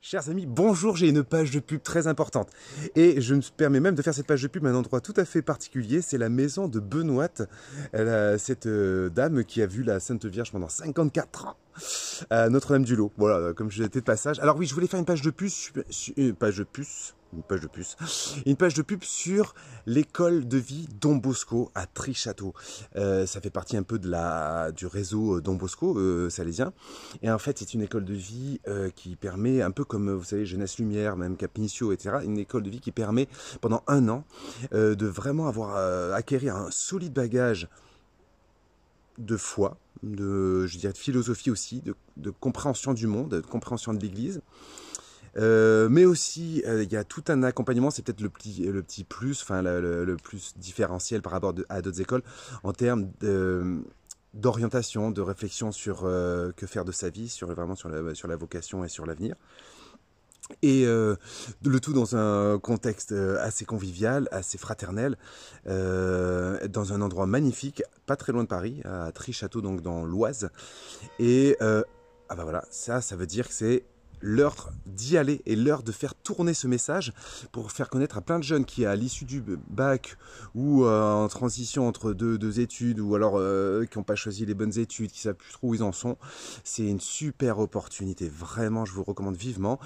Chers amis, bonjour, j'ai une page de pub très importante. Et je me permets même de faire cette page de pub à un endroit tout à fait particulier, c'est la maison de Benoîte, cette dame qui a vu la Sainte Vierge pendant 54 ans à Notre-Dame-du-Lot. Voilà, comme j'étais de passage. Alors oui, je voulais faire une page de puce, une page de puce, une page de pub sur l'école de vie Don Bosco à Trichâteau. Ça fait partie un peu du réseau Don Bosco salésien. Et en fait, c'est une école de vie qui permet, un peu comme vous savez, Jeunesse Lumière, même Cap Initio, etc., une école de vie qui permet pendant un an de vraiment avoir acquérir un solide bagage de foi, je dirais de philosophie aussi, de compréhension du monde, de compréhension de l'Église. Mais aussi, il y a tout un accompagnement, c'est peut-être le petit plus, enfin le plus différentiel par rapport à d'autres écoles, en termes d'orientation, de réflexion sur que faire de sa vie, vraiment sur la vocation et sur l'avenir. Et le tout dans un contexte assez convivial, assez fraternel, dans un endroit magnifique, pas très loin de Paris, à Trichâteau, donc dans l'Oise. Et ah bah voilà, ça veut dire que c'est l'heure d'y aller et l'heure de faire tourner ce message pour faire connaître à plein de jeunes qui, à l'issue du bac ou en transition entre deux études ou alors qui n'ont pas choisi les bonnes études, qui ne savent plus trop où ils en sont, c'est une super opportunité. Vraiment, je vous recommande vivement.